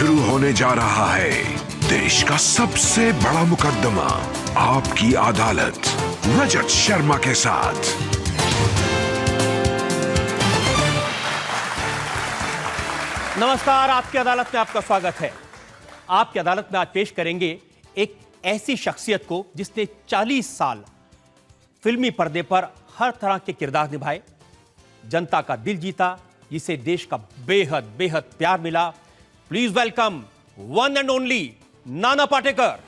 शुरू होने जा रहा है देश का सबसे बड़ा मुकदमा, आपकी अदालत, रजत शर्मा के साथ। नमस्कार, आपकी अदालत में आपका स्वागत है। आपकी अदालत में आज पेश करेंगे एक ऐसी शख्सियत को जिसने 40 साल फिल्मी पर्दे पर हर तरह के किरदार निभाए, जनता का दिल जीता, जिसे देश का बेहद बेहद प्यार मिला। Please welcome one and only Nana Patekar.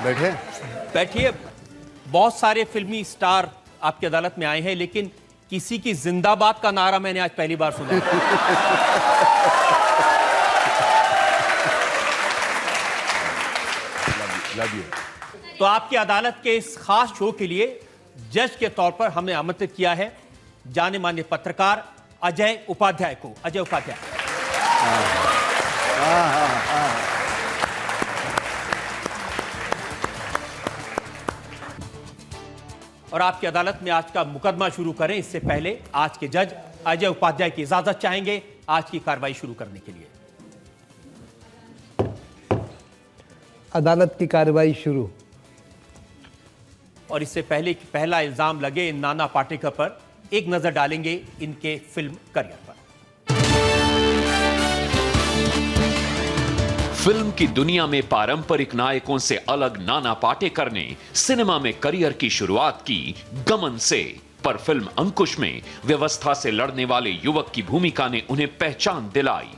बैठे बैठिए। बहुत सारे फिल्मी स्टार आपकी अदालत में आए हैं, लेकिन किसी की जिंदाबाद का नारा मैंने आज पहली बार सुना। Love you. तो आपकी अदालत के इस खास शो के लिए जज के तौर पर हमने आमंत्रित किया है जाने माने पत्रकार अजय उपाध्याय को। अजय उपाध्याय, और आपकी अदालत में आज का मुकदमा शुरू करें इससे पहले आज के जज अजय उपाध्याय की इजाजत चाहेंगे आज की कार्रवाई शुरू करने के लिए। अदालत की कार्रवाई शुरू। और इससे पहले कि पहला इल्जाम लगे इन नाना पाटेकर पर, एक नजर डालेंगे इनके फिल्म करियर पर। फिल्म की दुनिया में पारंपरिक नायकों से अलग नाना पाटेकर ने सिनेमा में करियर की शुरुआत की गमन से, पर फिल्म अंकुश में व्यवस्था से लड़ने वाले युवक की भूमिका ने उन्हें पहचान दिलाई।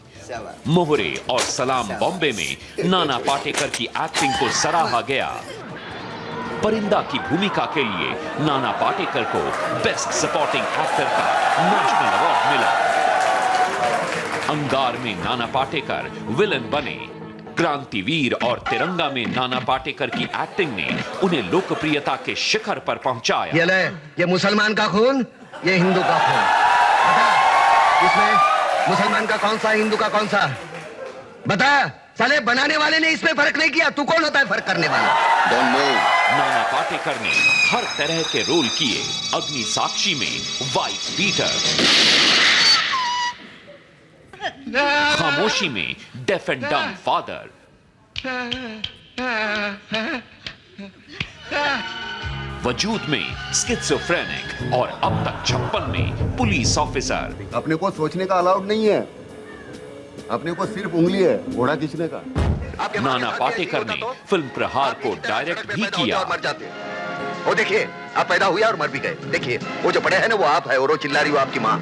मोहरे और सलाम बॉम्बे में नाना पाटेकर की एक्टिंग को सराहा गया। परिंदा की भूमिका के लिए नाना पाटेकर को बेस्ट सपोर्टिंग एक्टर का नेशनल अवार्ड मिला। अंगार में नाना पाटेकर विलन बने। क्रांतिवीर और तिरंगा में नाना पाटेकर की एक्टिंग ने उन्हें लोकप्रियता के शिखर पर पहुंचाया। ये मुसलमान का खून, ये हिंदू का खून। बता, इसमें मुसलमान का कौन सा, हिंदू का कौन सा? बता। साले बनाने वाले ने इसमें फर्क नहीं किया, तू कौन होता है फर्क करने वाला? नाना पाटेकर ने हर तरह के रोल किए। अग्नि साक्षी में वाइफ बीटर, खामोशी में डेफ एंड डम फादर, वजूद में स्किज़ोफ्रेनिक और अब तक 56 में पुलिस ऑफिसर। अपने को सोचने का अलाउड नहीं है, अपने को सिर्फ उंगली है घोड़ा खींचने का। नाना पाटेकर ने फिल्म प्रहार को डायरेक्ट भी किया। वो देखिए, आप पैदा हुए और मर भी गए। देखिए, वो जो पड़े हैं ना, वो आप है, और वो चिल्ला रही हो आपकी माँ।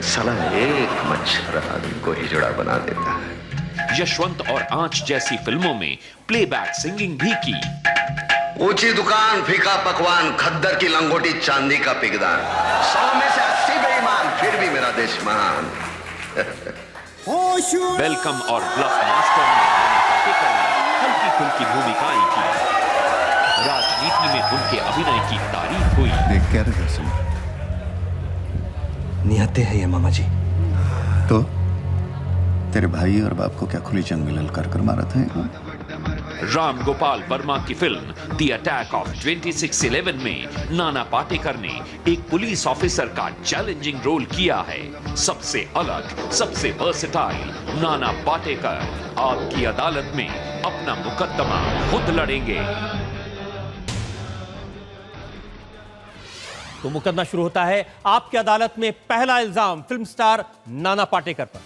साला एक मच्छर आदमी को हिजड़ा बना देता है। यशवंत और आंच जैसी फिल्मों में प्लेबैक सिंगिंग भी की। ऊंची दुकान, फीका पकवान, खद्दर की लंगोटी, चांदी का पिगदान, 100 में से 80 बेईमान, फिर भी मेरा देश महान। वेलकम और ब्लफ मास्टर में नाना पाटेकर ने हल्की फुल्की भूमिकाएं की। राजनीति में उनके अभिनय की तारीफ हुई। देख क्या रहे हो? निहत्ते हैं ये मामा जी। तो तेरे भाई और बाप को क्या खुली जंग में ललकार कर मारा था? राम गोपाल वर्मा की फिल्म द अटैक ऑफ 2611 में नाना पाटेकर ने एक पुलिस ऑफिसर का चैलेंजिंग रोल किया है। सबसे अलग, सबसे वर्सेटाइल नाना पाटेकर आपकी अदालत में अपना मुकदमा खुद लड़ेंगे। तो मुकदमा शुरू होता है। आपकी अदालत में पहला इल्जाम फिल्म स्टार नाना पाटेकर पर।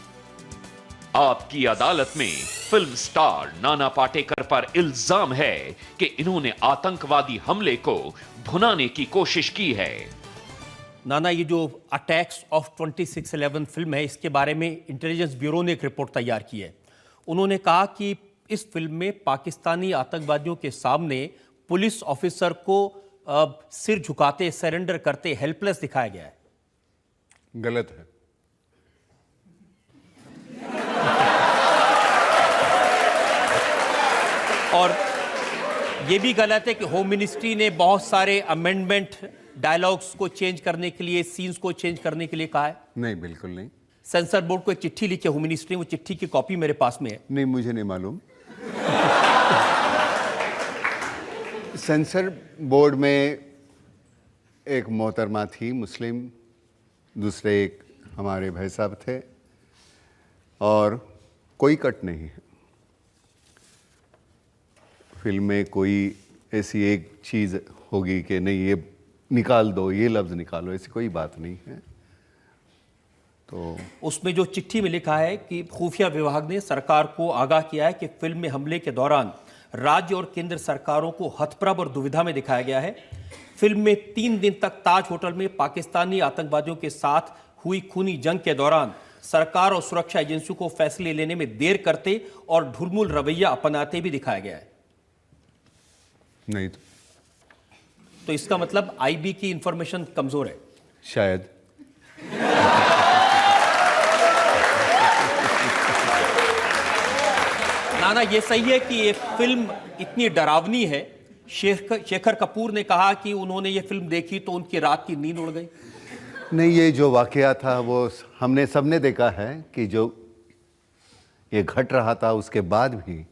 आपकी अदालत में फिल्म स्टार नाना पाटेकर पर इल्जाम है कि इन्होंने आतंकवादी हमले को भुनाने की कोशिश की है। नाना, ये जो अटैक्स ऑफ 2611 फिल्म है, इसके बारे में इंटेलिजेंस ब्यूरो ने एक रिपोर्ट तैयार की है। उन्होंने कहा कि इस फिल्म में पाकिस्तानी आतंकवादियों के सामने पुलिस ऑफिसर को सिर झुकाते, सरेंडर करते, हेल्पलेस दिखाया गया है। गलत है। और ये भी गलत है कि होम मिनिस्ट्री ने बहुत सारे अमेंडमेंट डायलॉग्स को चेंज करने के लिए, सीन्स को चेंज करने के लिए कहा है। नहीं, बिल्कुल नहीं। सेंसर बोर्ड को एक चिट्ठी लिखी है होम मिनिस्ट्री, वो चिट्ठी की कॉपी मेरे पास में है। नहीं, मुझे नहीं मालूम। सेंसर बोर्ड में एक मोहतरमा थी मुस्लिम, दूसरे एक हमारे भाई साहब थे, और कोई कट नहीं है फिल्म में। कोई ऐसी एक चीज़ होगी कि नहीं ये निकाल दो, ये लफ्ज़ निकालो, ऐसी कोई बात नहीं है। तो उसमें जो चिट्ठी में लिखा है कि खुफिया विभाग ने सरकार को आगाह किया है कि फिल्म में हमले के दौरान राज्य और केंद्र सरकारों को हतप्रभ और दुविधा में दिखाया गया है। फिल्म में 3 दिन तक ताज होटल में पाकिस्तानी आतंकवादियों के साथ हुई खूनी जंग के दौरान सरकार और सुरक्षा एजेंसियों को फैसले लेने में देर करते और ढुलमुल रवैया अपनाते भी दिखाया गया है। नहीं तो इसका मतलब आईबी की इंफॉर्मेशन कमजोर है शायद। नाना, ये सही है कि ये फिल्म इतनी डरावनी है? शेखर कपूर ने कहा कि उन्होंने ये फिल्म देखी तो उनकी रात की नींद उड़ गई। नहीं, ये जो वाकया था वो हमने सबने देखा है कि जो ये घट रहा था उसके बाद भी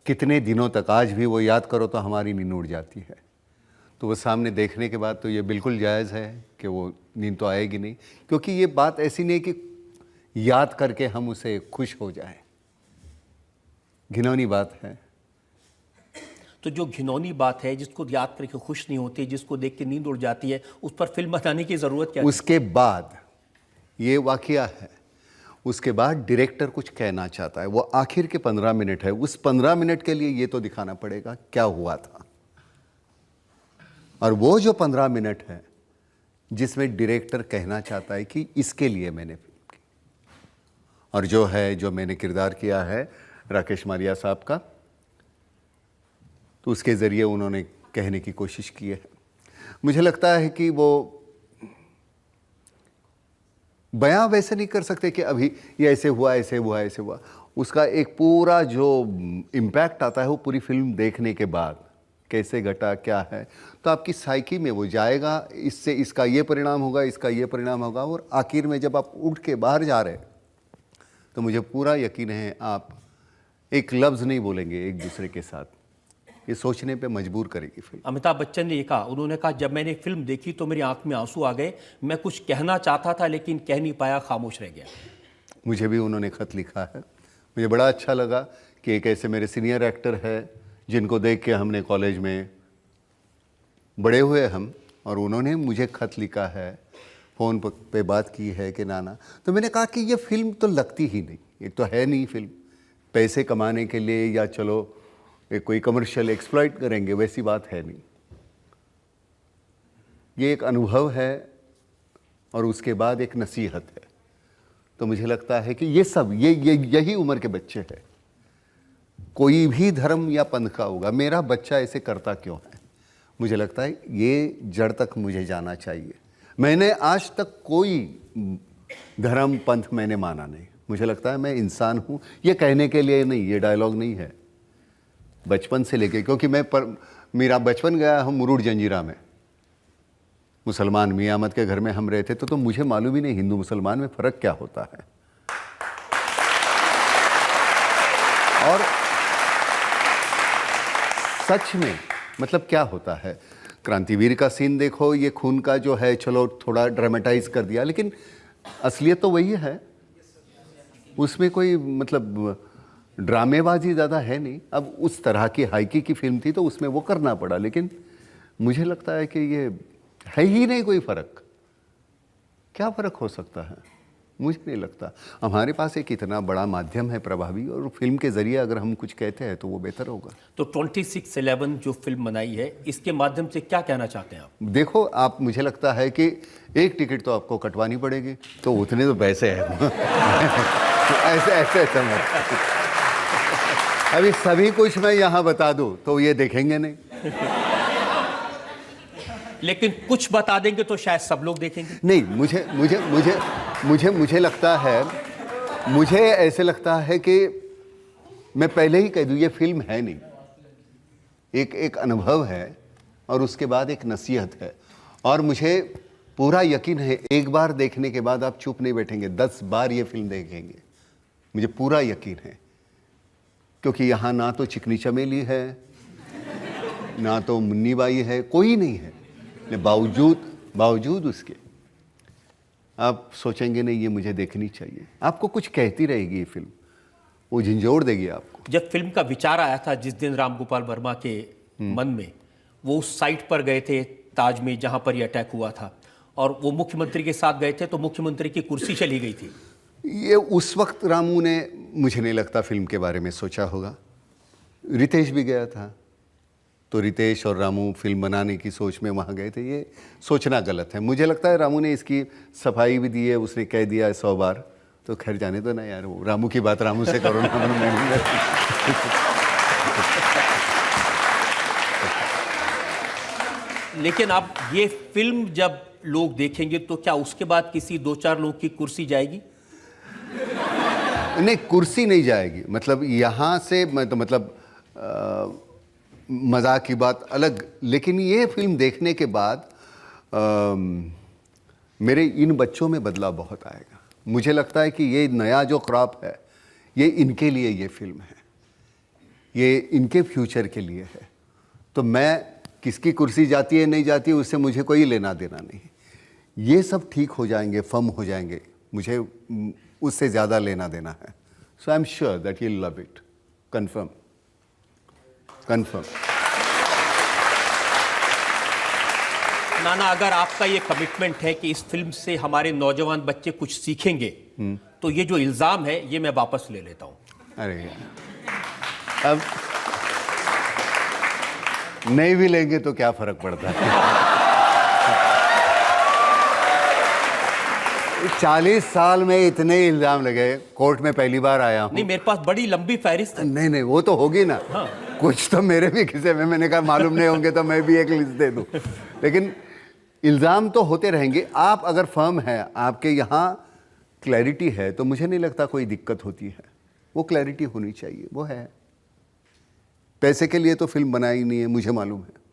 कितने दिनों तक, आज भी वो याद करो तो हमारी नींद उड़ जाती है। तो वो सामने देखने के बाद तो ये बिल्कुल जायज़ है कि वो नींद तो आएगी नहीं, क्योंकि ये बात ऐसी नहीं कि याद करके हम उसे खुश हो जाएं। घिनौनी बात है। तो जो घिनौनी बात है, जिसको याद करके खुश नहीं होती, जिसको देख के नींद उड़ जाती है, उस पर फिल्म बनाने की जरूरत क्या है? उसके बाद ये वाकया है, उसके बाद डायरेक्टर कुछ कहना चाहता है, वो आखिर के 15 मिनट है, उस 15 मिनट के लिए ये तो दिखाना पड़ेगा क्या हुआ था। और वो जो 15 मिनट है जिसमें डायरेक्टर कहना चाहता है कि इसके लिए मैंने फिल्म की, और जो है, जो मैंने किरदार किया है राकेश मारिया साहब का, तो उसके ज़रिए उन्होंने कहने की कोशिश की है। मुझे लगता है कि वो बयां वैसे नहीं कर सकते कि अभी ये ऐसे हुआ, ऐसे हुआ, ऐसे हुआ। उसका एक पूरा जो इम्पैक्ट आता है वो पूरी फिल्म देखने के बाद, कैसे घटा, क्या है, तो आपकी साइकी में वो जाएगा, इससे इसका ये परिणाम होगा, इसका ये परिणाम होगा, और आखिर में जब आप उठ के बाहर जा रहे हैं तो मुझे पूरा यकीन है आप एक लफ्ज़ नहीं बोलेंगे एक दूसरे के साथ। ये सोचने पे मजबूर करेगी फिल्म। अमिताभ बच्चन ने ये कहा, उन्होंने कहा जब मैंने फिल्म देखी तो मेरी आंख में आंसू आ गए, मैं कुछ कहना चाहता था लेकिन कह नहीं पाया, खामोश रह गया। मुझे भी उन्होंने ख़त लिखा है। मुझे बड़ा अच्छा लगा कि एक ऐसे मेरे सीनियर एक्टर है जिनको देख के हमने कॉलेज में बड़े हुए हम, और उन्होंने मुझे ख़त लिखा है, फ़ोन पे बात की है कि नाना। तो मैंने कहा कि ये फिल्म तो लगती ही नहीं, ये तो है नहीं फिल्म पैसे कमाने के लिए या चलो एक कोई कमर्शियल एक्सप्लॉइट करेंगे, वैसी बात है नहीं। ये एक अनुभव है और उसके बाद एक नसीहत है। तो मुझे लगता है कि ये सब यही उम्र के बच्चे हैं। कोई भी धर्म या पंथ का होगा, मेरा बच्चा ऐसे करता क्यों है, मुझे लगता है ये जड़ तक मुझे जाना चाहिए। मैंने आज तक कोई धर्म पंथ मैंने माना नहीं। मुझे लगता है मैं इंसान हूँ, ये कहने के लिए नहीं, ये डायलॉग नहीं है, बचपन से लेके, क्योंकि मेरा बचपन गया हम मुरुड जंजीरा में, मुसलमान मियां अहमद के घर में हम रहते तो मुझे मालूम ही नहीं हिंदू मुसलमान में फ़र्क क्या होता है। और सच में मतलब क्या होता है, क्रांतिवीर का सीन देखो, ये खून का जो है चलो थोड़ा ड्रामेटाइज कर दिया, लेकिन असलियत तो वही है, उसमें कोई मतलब ड्रामेबाजी ज़्यादा है नहीं। अब उस तरह की हाइकी की फिल्म थी तो उसमें वो करना पड़ा, लेकिन मुझे लगता है कि ये है ही नहीं कोई फ़र्क। क्या फ़र्क हो सकता है, मुझे नहीं लगता। हमारे पास एक इतना बड़ा माध्यम है प्रभावी, और फिल्म के ज़रिए अगर हम कुछ कहते हैं तो वो बेहतर होगा। तो 26/11 जो फिल्म बनाई है, इसके माध्यम से क्या कहना चाहते हैं आप? देखो आप, मुझे लगता है कि एक टिकट तो आपको कटवानी पड़ेगी, तो उतने तो पैसे हैं ऐसे अभी सभी कुछ मैं यहाँ बता दूँ तो ये देखेंगे नहीं। लेकिन कुछ बता देंगे तो शायद सब लोग देखेंगे। नहीं, मुझे लगता है, मुझे ऐसे लगता है कि मैं पहले ही कह दूँ ये फिल्म है नहीं, एक अनुभव है और उसके बाद एक नसीहत है। और मुझे पूरा यकीन है, एक बार देखने के बाद आप चुप नहीं बैठेंगे, 10 बार ये फिल्म देखेंगे, मुझे पूरा यकीन है। क्योंकि यहाँ ना तो चिकनी चमेली है, ना तो मुन्नी बाई है, कोई नहीं है। बावजूद उसके आप सोचेंगे नहीं ये मुझे देखनी चाहिए। आपको कुछ कहती रहेगी ये फिल्म, वो झंझोड़ देगी आपको। जब फिल्म का विचार आया था, जिस दिन रामगोपाल वर्मा के मन में, वो उस साइट पर गए थे ताज में जहां पर यह अटैक हुआ था, और वो मुख्यमंत्री के साथ गए थे, तो मुख्यमंत्री की कुर्सी चली गई थी। ये उस वक्त रामू ने, मुझे नहीं लगता फिल्म के बारे में सोचा होगा। रितेश भी गया था, तो रितेश और रामू फिल्म बनाने की सोच में वहाँ गए थे। ये सोचना गलत है। मुझे लगता है रामू ने इसकी सफाई भी दी है, उसने कह दिया है 100 बार, तो खैर जाने दो ना यार, वो रामू की बात रामू से करो ना। लेकिन अब ये फिल्म जब लोग देखेंगे तो क्या उसके बाद किसी 2-4 लोग की कुर्सी जाएगी? नहीं, कुर्सी नहीं जाएगी। मतलब यहाँ से मतलब मजाक की बात अलग, लेकिन ये फिल्म देखने के बाद मेरे इन बच्चों में बदलाव बहुत आएगा। मुझे लगता है कि ये नया जो क्रॉप है, ये इनके लिए ये फिल्म है, ये इनके फ्यूचर के लिए है। तो मैं किसकी कुर्सी जाती है नहीं जाती है उससे मुझे कोई लेना देना नहीं। ये सब ठीक हो जाएंगे, फर्म हो जाएंगे, मुझे उससे ज़्यादा लेना देना है। So I am sure that you love it, confirm. नाना, अगर आपका ये कमिटमेंट है कि इस फिल्म से हमारे नौजवान बच्चे कुछ सीखेंगे, तो ये जो इल्जाम है ये मैं वापस ले लेता हूं। अरे यार, अब नहीं भी लेंगे तो क्या फर्क पड़ता है। 40 साल में इतने इल्जाम लगे, कोर्ट में पहली बार आया हूं। नहीं, मेरे पास बड़ी लंबी फहरिस्त है। नहीं, वो तो होगी ना। हाँ। कुछ तो मेरे भी किसी में, मैंने कहा मालूम नहीं होंगे तो मैं भी एक लिस्ट दे दूं। लेकिन इल्जाम तो होते रहेंगे। आप अगर फर्म है, आपके यहाँ क्लैरिटी है, तो मुझे नहीं लगता कोई दिक्कत होती है। वो क्लैरिटी होनी चाहिए, वो है। पैसे के लिए तो फिल्म बनाई नहीं है, मुझे मालूम है।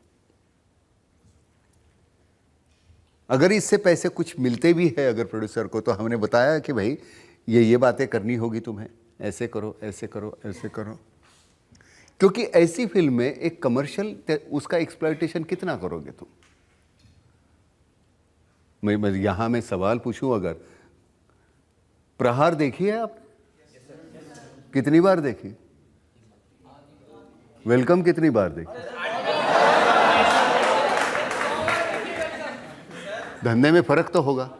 अगर इससे पैसे कुछ मिलते भी है अगर प्रोड्यूसर को, तो हमने बताया कि भाई ये बातें करनी होगी तुम्हें, ऐसे करो, ऐसे करो, ऐसे करो। क्योंकि ऐसी फिल्म में एक कमर्शियल, उसका एक्सप्लॉयटेशन कितना करोगे तुम? मैं यहाँ मैं सवाल पूछूं, अगर प्रहार देखी है आप? कितनी बार देखी? वेलकम कितनी बार देखी? धंधे में फर्क तो होगा। सर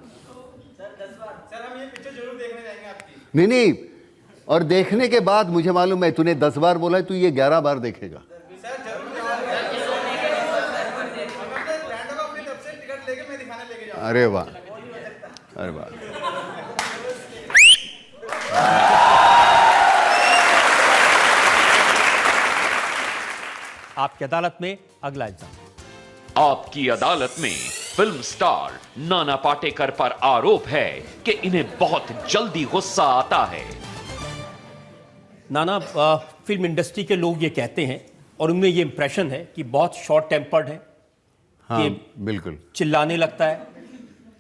हम ये पिक्चर जरूर देखने जाएंगे आपकी। नहीं, और देखने के बाद मुझे मालूम है तूने 10 बार बोला है, तू ये 11 बार देखेगा। सर जरूर टिकट लेके मैं दिखाने लेके जाऊंगा। अरे वाह, अरे वाह। आपकी अदालत में अगला इल्जाम। आपकी अदालत में फिल्म स्टार नाना पाटेकर पर आरोप है कि इन्हें बहुत जल्दी गुस्सा आता है। नाना, फिल्म इंडस्ट्री के लोग ये कहते हैं और उनमें ये इंप्रेशन है कि बहुत शॉर्ट टेम्पर्ड है। हाँ, ये बिल्कुल। चिल्लाने लगता है,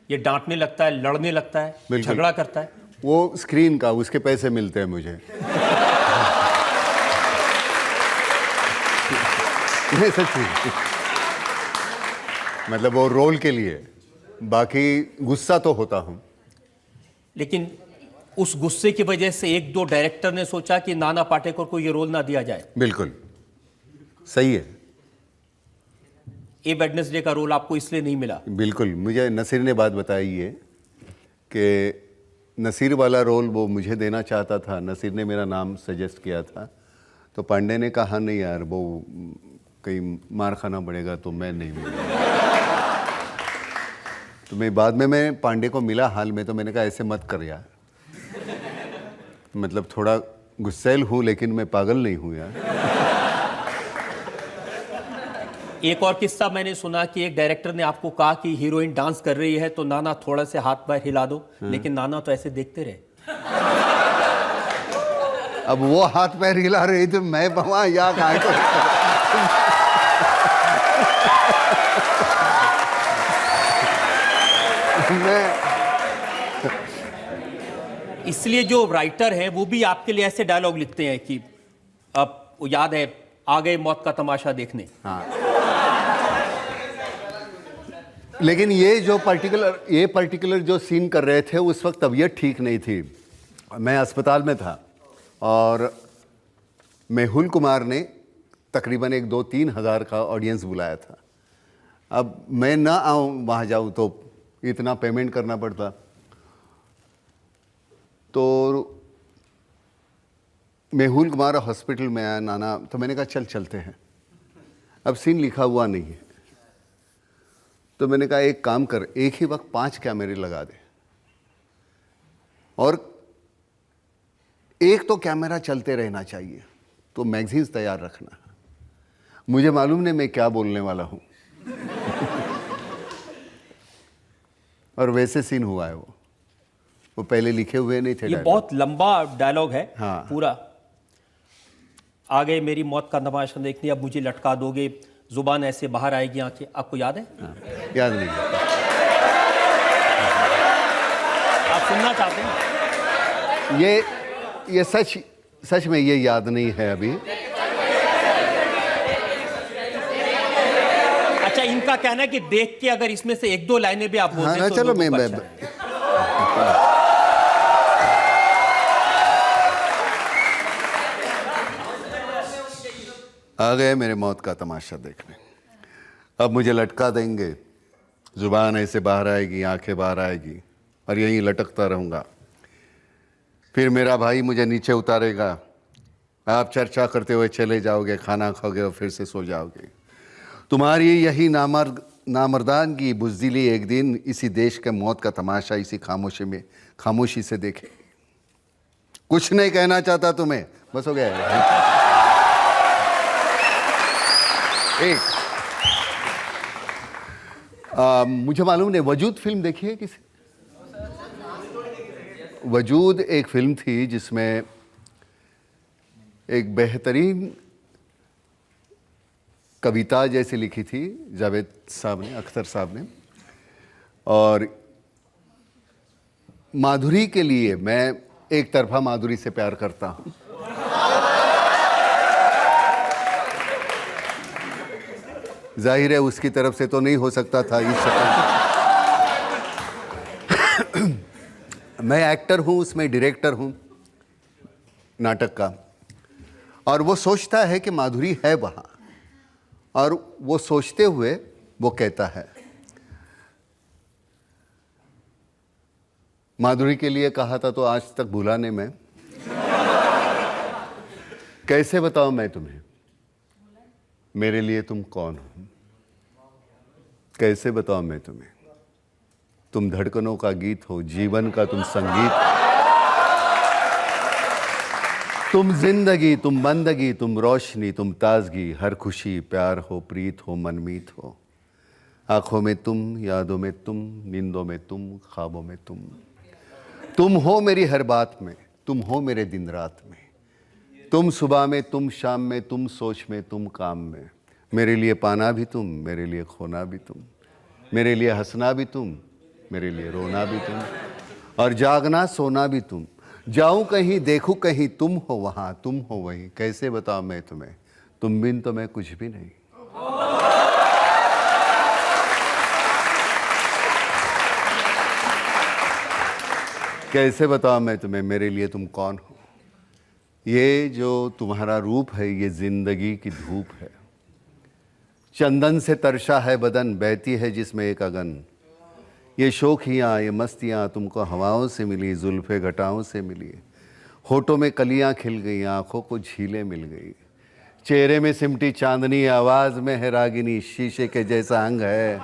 ये डांटने लगता है, लड़ने लगता है, बिल्कुल। झगड़ा करता है। वो स्क्रीन का, उसके पैसे मिलते हैं मुझे। नहीं, सच्ची। मतलब वो रोल के लिए, बाकी गुस्सा तो होता हूं। लेकिन उस गुस्से की वजह से 1-2 डायरेक्टर ने सोचा कि नाना पाटेकर को ये रोल ना दिया जाए। बिल्कुल सही है। ए वेडनेसडे का रोल आपको इसलिए नहीं मिला? बिल्कुल। मुझे नसीर ने बात बताई है कि नसीर वाला रोल वो मुझे देना चाहता था। नसीर ने मेरा नाम सजेस्ट किया था, तो पांडे ने कहा नहीं यार, वो कहीं मार खाना पड़ेगा, तो मैं नहीं मिला। तो मैं बाद में मैं पांडे को मिला हाल में, तो मैंने कहा ऐसे मत कर यार। मतलब थोड़ा गुस्सैल हूँ, लेकिन मैं पागल नहीं हूँ यार। एक और किस्सा मैंने सुना कि एक डायरेक्टर ने आपको कहा कि हीरोइन डांस कर रही है तो नाना थोड़ा से हाथ पैर हिला दो, लेकिन नाना तो ऐसे देखते रहे। अब वो हाथ पैर हिला रही तो मैं वहां या कहा को मैं इसलिए जो राइटर हैं वो भी आपके लिए ऐसे डायलॉग लिखते हैं कि अब वो याद है, आ गए मौत का तमाशा देखने। लेकिन ये पर्टिकुलर जो सीन कर रहे थे उस वक्त तबीयत ठीक नहीं थी, मैं अस्पताल में था और मेहुल कुमार ने तकरीबन 1-2-3 हज़ार का ऑडियंस बुलाया था। अब मैं ना आऊँ वहाँ जाऊँ तो इतना पेमेंट करना पड़ता, तो मेहुल कुमार हॉस्पिटल में आया नाना, तो मैंने कहा चल चलते हैं। अब सीन लिखा हुआ नहीं है, तो मैंने कहा एक काम कर, एक ही वक्त 5 कैमरे लगा दे और एक तो कैमरा चलते रहना चाहिए, तो मैगजीन्स तैयार रखना। मुझे मालूम नहीं मैं क्या बोलने वाला हूँ और वैसे सीन हुआ है। वो पहले लिखे हुए नहीं थे। ये बहुत लंबा डायलॉग है। हाँ। पूरा आ गए मेरी मौत का तमाशा देखने, अब मुझे लटका दोगे, जुबान ऐसे बाहर आएगी आंखें। आपको याद है? हाँ, याद नहीं। आप सुनना चाहते हैं? ये सच में ये याद नहीं है अभी। अच्छा, इनका कहना है कि देख के अगर इसमें से 1-2 लाइनें भी आप बोल हाँ दें ना, तो चलो लोगों को मैं अच्छा है। आ गए मेरे मौत का तमाशा देखने, अब मुझे लटका देंगे, जुबान ऐसे बाहर आएगी, आंखें बाहर आएगी और यहीं लटकता रहूँगा। फिर मेरा भाई मुझे नीचे उतारेगा, आप चर्चा करते हुए चले जाओगे, खाना खाओगे और फिर से सो जाओगे। तुम्हारी यही नामर्दान की बुज़दिली एक दिन इसी देश के मौत का तमाशा इसी खामोशी से देखे। कुछ नहीं कहना चाहता तुम्हें, बस हो गया। मुझे मालूम नहीं, वजूद फिल्म देखी है किसी? वजूद एक फिल्म थी जिसमें एक बेहतरीन कविता जैसी लिखी थी जावेद साहब ने, अख्तर साहब ने, और माधुरी के लिए मैं एक तरफा माधुरी से प्यार करता हूं। जाहिर है उसकी तरफ से तो नहीं हो सकता था इस शक्ल। मैं एक्टर हूं, उसमें डायरेक्टर हूं नाटक का, और वो सोचता है कि माधुरी है वहां, और वो सोचते हुए वो कहता है। माधुरी के लिए कहा था तो आज तक भूला नहीं मैं। कैसे बताऊं मैं तुम्हें मेरे लिए तुम कौन हो? कैसे बताऊं मैं तुम्हें? तुम धड़कनों का गीत हो, जीवन का तुम संगीत, तुम जिंदगी, तुम बंदगी, तुम रोशनी, तुम ताजगी, हर खुशी प्यार हो, प्रीत हो, मनमीत हो। आंखों में तुम, यादों में तुम, नींदों में तुम, ख्वाबों में तुम हो मेरी हर बात में, तुम हो मेरे दिन रात में, तुम सुबह में, तुम शाम में, तुम सोच में, तुम काम में। मेरे लिए पाना भी तुम, मेरे लिए खोना भी तुम, मेरे लिए हंसना भी तुम, मेरे लिए रोना भी तुम, और जागना सोना भी तुम। जाऊं कहीं, देखूं कहीं, तुम हो वहां, तुम हो वहीं। कैसे बताऊं मैं तुम्हें, तुम बिन तो मैं कुछ भी नहीं। कैसे बताऊं मैं तुम्हें मेरे लिए तुम कौन हो? ये जो तुम्हारा रूप है, ये जिंदगी की धूप है। चंदन से तरशा है बदन, बहती है जिसमें एक अगन। ये शोखियाँ, ये मस्तियाँ तुमको हवाओं से मिली, जुल्फ़े घटाओं से मिली। होठों में कलियाँ खिल गई, आँखों को झीलें मिल गई। चेहरे में सिमटी चांदनी, आवाज़ में है रागिनी। शीशे के जैसा अंग है,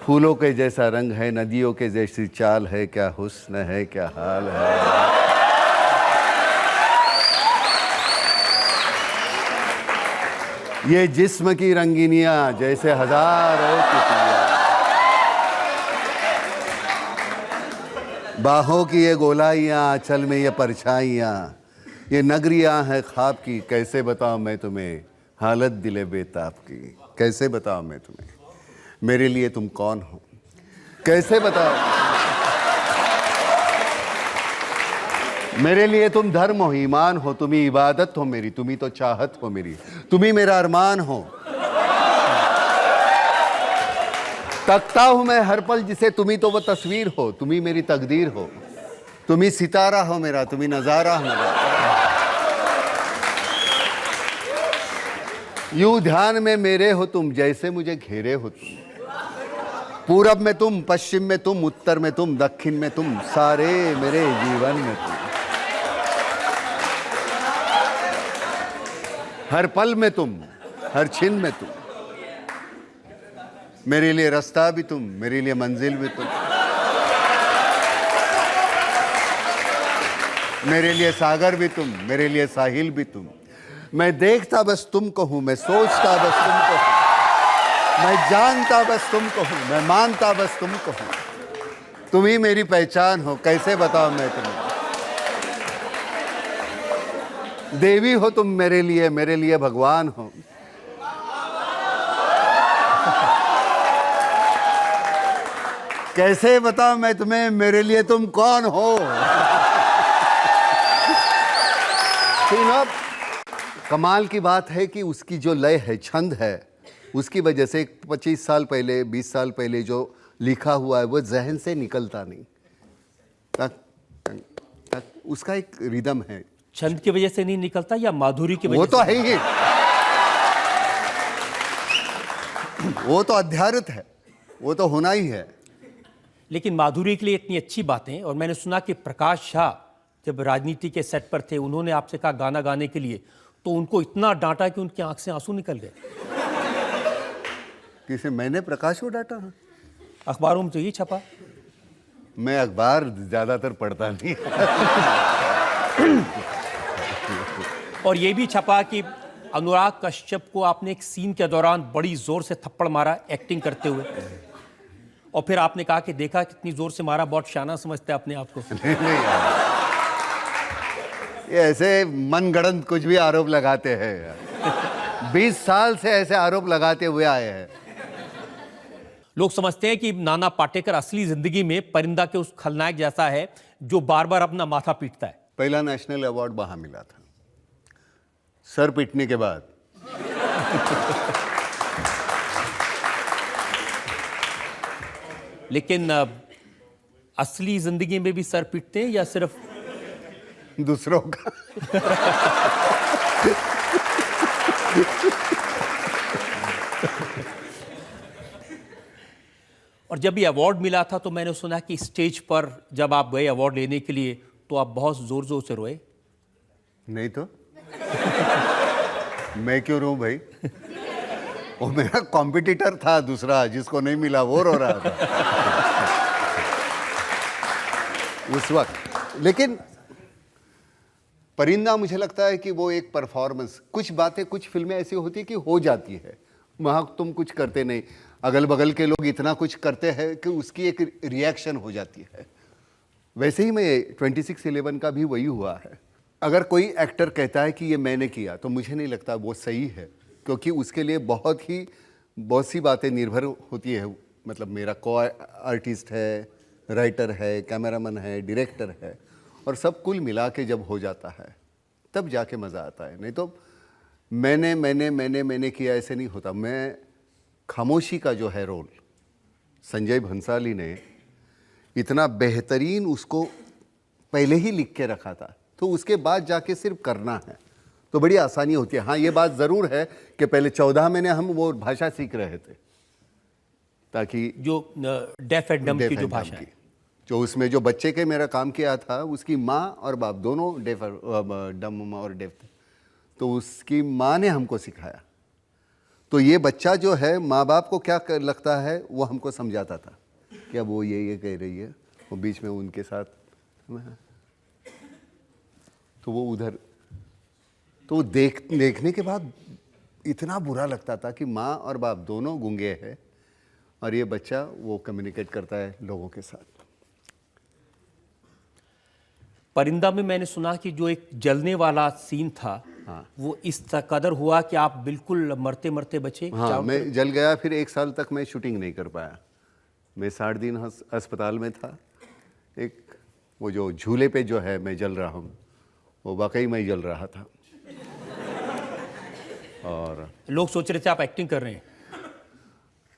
फूलों के जैसा रंग है, नदियों के जैसी चाल है। क्या हुस्न है, क्या हाल है। ये जिस्म की रंगीनियां जैसे हजारों तितलियां, बाहों की ये गोलाइयां, आंचल में ये परछाइयां, ये नगरियां हैं ख्वाब की। कैसे बताऊं मैं तुम्हें हालत दिले बेताब की। कैसे बताऊं मैं तुम्हें मेरे लिए तुम कौन हो? कैसे बताऊं? मेरे लिए तुम धर्म हो, ईमान हो, तुम्ही इबादत हो मेरी, तुम्ही तो चाहत हो मेरी, तुम्ही मेरा अरमान हो। तकता हूं मैं हर पल जिसे, तुम्ही तो वो तस्वीर हो, तुम्ही मेरी तकदीर हो, तुम्ही सितारा हो मेरा, तुम्ही नजारा हो मेरा। यूं ध्यान में मेरे हो तुम, जैसे मुझे घेरे हो तुम। पूरब में तुम, पश्चिम में तुम, उत्तर में तुम, दक्षिण में तुम, सारे मेरे जीवन में तुम। हर पल में तुम, हर छिन में तुम। मेरे लिए रास्ता भी तुम, मेरे लिए मंजिल भी तुम। मेरे लिए सागर भी तुम, मेरे लिए साहिल भी तुम। मैं देखता बस तुमको हूं, मैं सोचता बस तुमको हूं, मैं जानता बस तुमको हूं, मैं मानता बस तुमको हूं। तुम ही मेरी पहचान हो, कैसे बताऊं मैं तुम्हें। देवी हो तुम मेरे लिए भगवान हो। कैसे बताऊं मैं तुम्हें, मेरे लिए तुम कौन हो। कमाल की बात है कि उसकी जो लय है, छंद है, उसकी वजह से 25 साल पहले, 20 साल पहले जो लिखा हुआ है वो जहन से निकलता नहीं। तक, तक, तक, उसका एक रिदम है। छंद की वजह से नहीं निकलता या माधुरी की वजह वो से? तो है ही, वो तो अध्यात्म है, वो तो होना ही है। लेकिन माधुरी के लिए इतनी अच्छी बातें, और मैंने सुना कि प्रकाश शाह जब राजनीति के सेट पर थे, उन्होंने आपसे कहा गाना गाने के लिए, तो उनको इतना डांटा कि उनकी आंख से आंसू निकल गए। किसे? मैंने प्रकाश को डांटा? अखबारों में तो ये छपा। मैं अखबार ज्यादातर पढ़ता नहीं। और ये भी छपा कि अनुराग कश्यप को आपने एक सीन के दौरान बड़ी जोर से थप्पड़ मारा एक्टिंग करते हुए, और फिर आपने कहा कि देखा कितनी जोर से मारा, बहुत शाना समझते हैं अपने आप को। नहीं यार, ये ऐसे मनगढ़ंत कुछ भी आरोप लगाते हैं यार। 20 साल से ऐसे आरोप लगाते हुए आए हैं। लोग समझते हैं कि नाना पाटेकर असली जिंदगी में परिंदा के उस खलनायक जैसा है जो बार बार अपना माथा पीटता है। पहला नेशनल अवार्ड वहां मिला था, सर पीटने के बाद। लेकिन असली जिंदगी में भी सर पीटते हैं या सिर्फ दूसरों का? और जब ये अवार्ड मिला था तो मैंने सुना कि स्टेज पर जब आप गए अवार्ड लेने के लिए तो आप बहुत जोर जोर से रोए। नहीं तो मैं क्यों रोऊं भाई? वो मेरा कॉम्पिटिटर था दूसरा, जिसको नहीं मिला, वो रो रहा था उस वक्त। लेकिन परिंदा मुझे लगता है कि वो एक परफॉर्मेंस, कुछ बातें, कुछ फिल्में ऐसी होती है कि हो जाती है, वहां तुम कुछ करते नहीं, अगल बगल के लोग इतना कुछ करते हैं कि उसकी एक रिएक्शन हो जाती है। वैसे ही मैं 26/11 का भी वही हुआ है। अगर कोई एक्टर कहता है कि ये मैंने किया, तो मुझे नहीं लगता वो सही है, क्योंकि उसके लिए बहुत सी बातें निर्भर होती है। मतलब मेरा को आर्टिस्ट है, राइटर है, कैमरामैन है, डायरेक्टर है, और सब कुल मिला के जब हो जाता है तब जाके मज़ा आता है। नहीं तो मैंने किया, ऐसे नहीं होता। मैं खामोशी का जो है रोल, संजय भंसाली ने इतना बेहतरीन उसको पहले ही लिख के रखा था, तो उसके बाद जाके सिर्फ करना है तो बड़ी आसानी होती है। हाँ, ये बात ज़रूर है कि पहले 14 महीने हम वो भाषा सीख रहे थे, ताकि जो डेफ एंड डम्ब की जो भाषा है, जो उसमें जो बच्चे के मेरा काम किया था, उसकी माँ और बाप दोनों डम्ब और डेफ थे, तो उसकी माँ ने हमको सिखाया। तो ये बच्चा जो है, माँ बाप को क्या लगता है वो हमको समझाता था कि अब वो ये कह रही है, वो बीच में उनके साथ, तो वो उधर, तो देखने के बाद इतना बुरा लगता था कि माँ और बाप दोनों गूंगे हैं और ये बच्चा वो कम्युनिकेट करता है लोगों के साथ। परिंदा में मैंने सुना कि जो एक जलने वाला सीन था, हाँ, वो इस कदर हुआ कि आप बिल्कुल मरते मरते बचे। हाँ, मैं जल गया। फिर 1 साल तक मैं शूटिंग नहीं कर पाया। मैं 60 दिन अस्पताल में था। एक वो जो झूले पे जो है मैं जल रहा हूँ, वो वाकई मैं जल रहा था। और लोग सोच रहे थे आप एक्टिंग कर रहे हैं।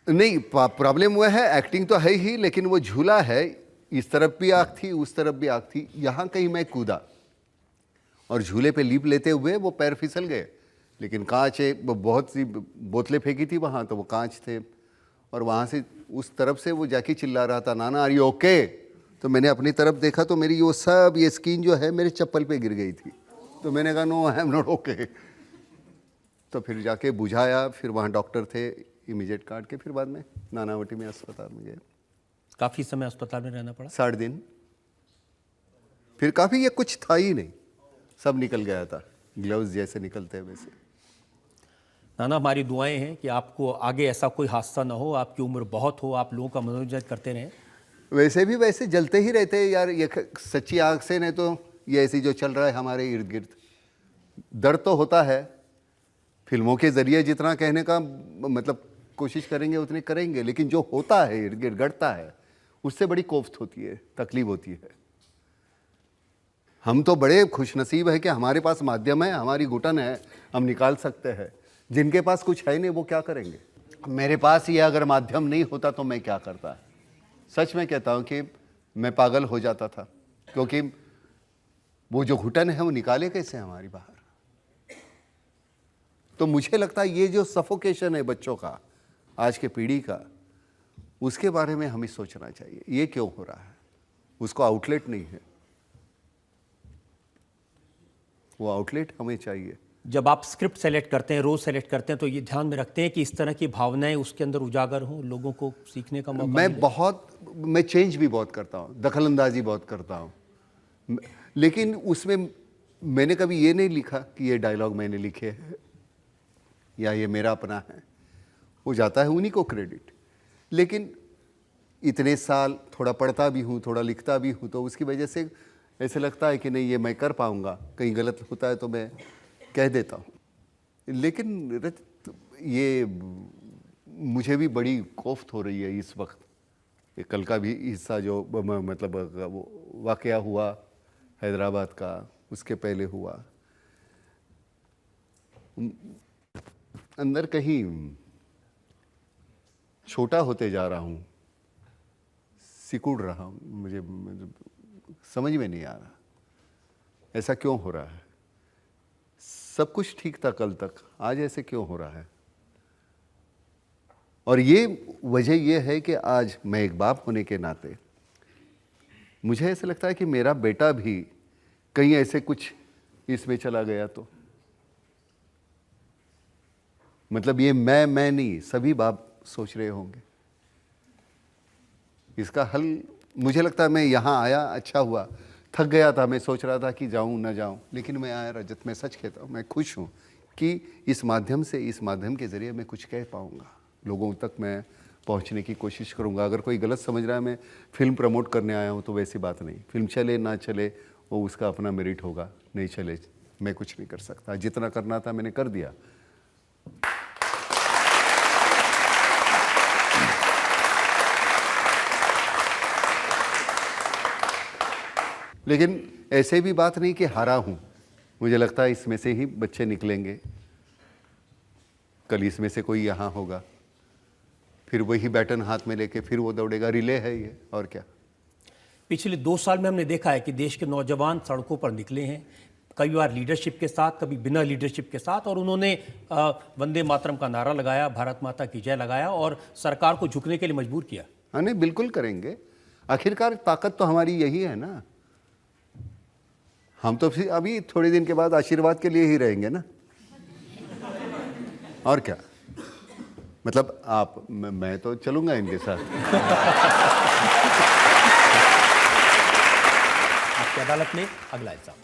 नहीं, प्रॉब्लम वो है, एक्टिंग तो है ही, लेकिन वो झूला है, इस तरफ भी आग थी, उस तरफ भी आग थी। यहाँ कहीं मैं कूदा और झूले पे लीप लेते हुए वो पैर फिसल गए, लेकिन कांच बहुत सी बोतलें फेंकी थी वहाँ, तो वो कांच थे, और वहाँ से उस तरफ से वो जाके चिल्ला रहा था, नाना आर यू ओके? तो मैंने अपनी तरफ देखा तो मेरी वो सब ये स्किन जो है मेरे चप्पल पे गिर गई थी। तो मैंने कहा no I am not okay. तो फिर जाके बुझाया, फिर वहाँ डॉक्टर थे, इमीडिएट काट के फिर बाद में नानावटी में अस्पताल में गए। काफी समय अस्पताल में रहना पड़ा। 60 दिन। फिर काफ़ी, ये कुछ था ही नहीं, सब निकल गया था, ग्लव्स जैसे निकलते हैं वैसे। नाना, हमारी दुआएं हैं कि आपको आगे ऐसा कोई हादसा ना हो, आपकी उम्र बहुत हो, आप लोगों का मनोरंजन करते रहें। वैसे भी वैसे जलते ही रहते हैं यार, ये सच्ची आग से, नहीं तो ये ऐसी जो चल रहा है हमारे इर्द गिर्द, डर तो होता है। फिल्मों के जरिए जितना कहने का मतलब कोशिश करेंगे उतनी करेंगे, लेकिन जो होता है इर्द गिर्द गड़ता है, उससे बड़ी कोफ्त होती है, तकलीफ होती है। हम तो बड़े खुशनसीब है कि हमारे पास माध्यम है, हमारी घुटन है, हम निकाल सकते हैं। जिनके पास कुछ है नहीं वो क्या करेंगे? मेरे पास ये अगर माध्यम नहीं होता तो मैं क्या करता? सच में कहता हूँ कि मैं पागल हो जाता था, क्योंकि वो जो घुटन है वो निकाले कैसे हमारी बाहर। तो मुझे लगता है ये जो सफोकेशन है बच्चों का, आज के पीढ़ी का, उसके बारे में हमें सोचना चाहिए। ये क्यों हो रहा है? उसको आउटलेट नहीं है, वो आउटलेट हमें चाहिए। जब आप स्क्रिप्ट सेलेक्ट करते हैं, रोज सेलेक्ट करते हैं, तो ये ध्यान में रखते हैं कि इस तरह की भावनाएं उसके अंदर उजागर हों, लोगों को सीखने का मौका मिले? मैं चेंज भी बहुत करता हूँ, दखलंदाजी बहुत करता हूँ, लेकिन उसमें मैंने कभी ये नहीं लिखा कि ये डायलॉग मैंने लिखे हैं या ये मेरा अपना है। वो जाता है उन्हीं को क्रेडिट। लेकिन इतने साल थोड़ा पढ़ता भी हूँ, थोड़ा लिखता भी हूँ, तो उसकी वजह से ऐसे लगता है कि नहीं ये मैं कर पाऊँगा, कहीं गलत होता है तो मैं कह देता हूँ। लेकिन ये मुझे भी बड़ी कोफ्त हो रही है इस वक्त। ये कल का भी हिस्सा जो मतलब वो वाकया हुआ हैदराबाद का, उसके पहले हुआ, अंदर कहीं छोटा होते जा रहा हूँ, सिकुड़ रहा हूँ। मुझे समझ में नहीं आ रहा ऐसा क्यों हो रहा है। सब कुछ ठीक था कल तक, आज ऐसे क्यों हो रहा है? और ये वजह ये है कि आज मैं एक बाप होने के नाते मुझे ऐसा लगता है कि मेरा बेटा भी कहीं ऐसे कुछ इसमें चला गया तो, मतलब ये मैं नहीं, सभी बाप सोच रहे होंगे। इसका हल मुझे लगता है, मैं यहाँ आया अच्छा हुआ, थक गया था, मैं सोच रहा था कि जाऊँ ना जाऊँ, लेकिन मैं आया। रजत, मैं सच कहता हूँ, मैं खुश हूँ कि इस माध्यम से, इस माध्यम के ज़रिए मैं कुछ कह पाऊँगा, लोगों तक मैं पहुँचने की कोशिश करूँगा। अगर कोई गलत समझ रहा है मैं फिल्म प्रमोट करने आया हूँ, तो वैसी बात नहीं। फिल्म चले ना चले वो उसका अपना मेरिट होगा, नहीं चले मैं कुछ नहीं कर सकता। जितना करना था मैंने कर दिया। लेकिन ऐसे भी बात नहीं कि हारा हूँ। मुझे लगता है इसमें से ही बच्चे निकलेंगे, कल इसमें से कोई यहाँ होगा, फिर वही बैटन हाथ में लेके फिर वो दौड़ेगा। रिले है ये, और क्या। पिछले 2 साल में हमने देखा है कि देश के नौजवान सड़कों पर निकले हैं, कई बार लीडरशिप के साथ, कभी बिना लीडरशिप के साथ, और उन्होंने वंदे मातरम का नारा लगाया, भारत माता की जय लगाया और सरकार को झुकने के लिए मजबूर किया। हाँ, नहीं बिल्कुल करेंगे। आखिरकार ताकत तो हमारी यही है ना। हम तो फिर अभी थोड़े दिन के बाद आशीर्वाद के लिए ही रहेंगे ना, और क्या। मतलब आप, मैं तो चलूंगा इनके साथ। आपकी अदालत में अगला इल्जाम।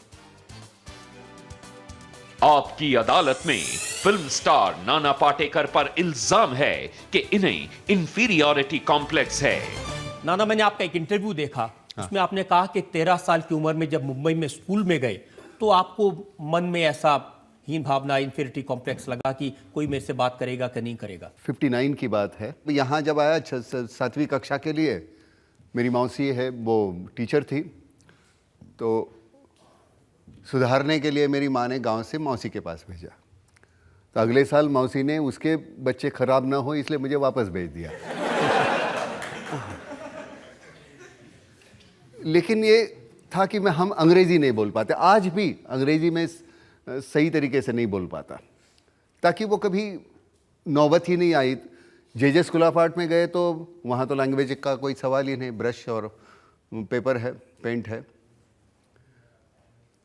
आपकी अदालत में फिल्म स्टार नाना पाटेकर पर इल्जाम है कि इन्हें इंफीरियॉरिटी कॉम्प्लेक्स है। नाना, मैंने आपका एक इंटरव्यू देखा, उसमें आपने कहा कि 13 साल की उम्र में जब मुंबई में स्कूल में गए तो आपको मन में ऐसा हीन भावना, इंफीरियरिटी कॉम्प्लेक्स लगा कि कोई मेरे से बात करेगा कि नहीं करेगा। 59 की बात है। यहाँ जब आया 7वीं कक्षा के लिए, मेरी मौसी है वो टीचर थी, तो सुधारने के लिए मेरी माँ ने गांव से मौसी के पास भेजा। तो अगले साल मौसी ने उसके बच्चे खराब ना हो इसलिए मुझे वापस भेज दिया। लेकिन ये था कि हम अंग्रेजी नहीं बोल पाते, आज भी अंग्रेजी में सही तरीके से नहीं बोल पाता, ताकि वो कभी नौबत ही नहीं आई। जे स्कूल ऑफ आर्ट में गए तो वहाँ तो लैंग्वेज का कोई सवाल ही नहीं, ब्रश और पेपर है, पेंट है।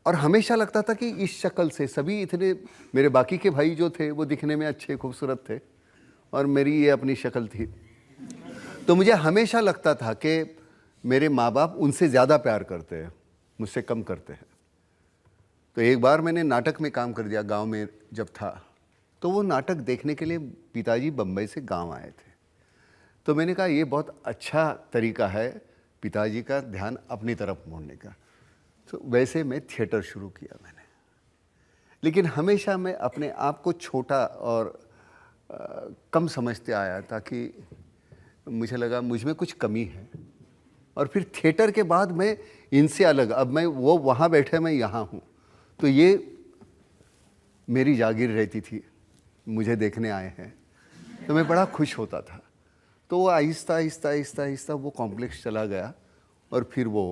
और हमेशा लगता था कि इस शक्ल से सभी इतने, मेरे बाकी के भाई जो थे वो दिखने में अच्छे खूबसूरत थे और मेरी ये अपनी शक्ल थी। तो मुझे हमेशा लगता था कि मेरे माँ बाप उनसे ज़्यादा प्यार करते हैं, मुझसे कम करते हैं। तो एक बार मैंने नाटक में काम कर दिया गांव में जब था, तो वो नाटक देखने के लिए पिताजी बम्बई से गांव आए थे। तो मैंने कहा ये बहुत अच्छा तरीका है पिताजी का ध्यान अपनी तरफ मोड़ने का। तो वैसे मैं थिएटर शुरू किया मैंने। लेकिन हमेशा मैं अपने आप को छोटा और कम समझते आया, ताकि मुझे लगा मुझ में कुछ कमी है। और फिर थिएटर के बाद मैं इनसे अलग, अब मैं वो वहाँ बैठे मैं यहाँ हूँ, तो ये मेरी जागीर रहती थी, मुझे देखने आए हैं, तो मैं बड़ा खुश होता था। तो वो आहिस्ता आहिस्ता आहिस्ता आहिस्ता वो कॉम्प्लेक्स चला गया और फिर वो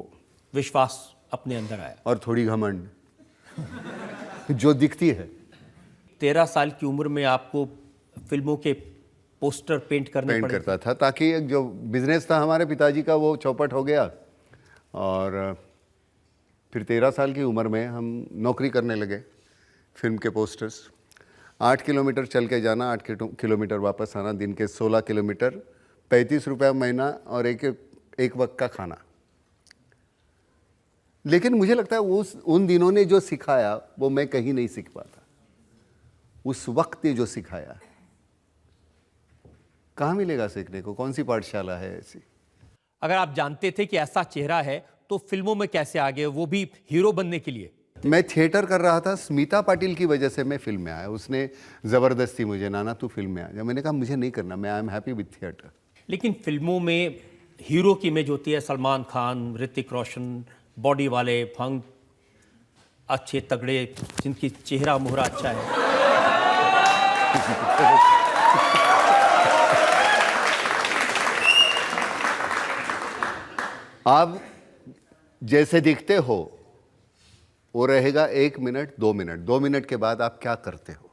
विश्वास अपने अंदर आया और थोड़ी घमंड जो दिखती है। 13 साल की उम्र में आपको फिल्मों के पोस्टर पेंट पेंट पड़े करता था, ताकि एक जो बिजनेस था हमारे पिताजी का वो चौपट हो गया। और फिर 13 साल की उम्र में हम नौकरी करने लगे फिल्म के पोस्टर्स। 8 किलोमीटर चल के जाना, 8 किलोमीटर वापस आना, दिन के 16 किलोमीटर, 35 रुपये महीना और एक वक्त का खाना। लेकिन मुझे लगता है उन दिनों ने जो सिखाया वो मैं कहीं नहीं सीख पाता। उस वक्त ने जो सिखाया कहाँ मिलेगा सीखने को, कौन सी पाठशाला है ऐसी। अगर आप जानते थे कि ऐसा चेहरा है तो फिल्मों में कैसे आ गए, वो भी हीरो बनने के लिए? मैं थिएटर कर रहा था, स्मिता पाटिल की वजह से मैं फिल्म में आया। उसने ज़बरदस्ती मुझे, नाना तू फिल्म में आ जा। मैंने कहा मुझे नहीं करना, मैं I am happy with theatre. लेकिन फिल्मों में हीरो की इमेज होती है सलमान खान, ऋतिक रोशन, बॉडी वाले, भंग, अच्छे तगड़े, जिनकी चेहरा मोहरा अच्छा है। आप जैसे दिखते हो वो रहेगा 1 मिनट, 2 मिनट। 2 मिनट के बाद आप क्या करते हो?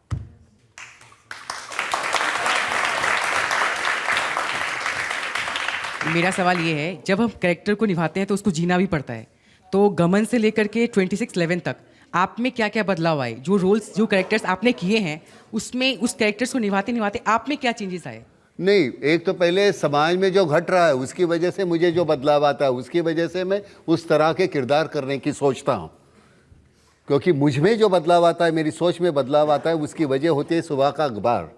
मेरा सवाल ये है, जब हम कैरेक्टर को निभाते हैं तो उसको जीना भी पड़ता है। तो गमन से लेकर के 2611 तक आप में क्या क्या बदलाव आए? जो रोल्स, जो कैरेक्टर्स आपने किए हैं उसमें उस कैरेक्टर्स को निभाते निभाते आप में क्या चेंजेस आए? नहीं, एक तो पहले समाज में जो घट रहा है उसकी वजह से मुझे जो बदलाव आता है, उसकी वजह से मैं उस तरह के किरदार करने की सोचता हूँ। क्योंकि मुझ में जो बदलाव आता है, मेरी सोच में बदलाव आता है, उसकी वजह होती है सुबह का अखबार।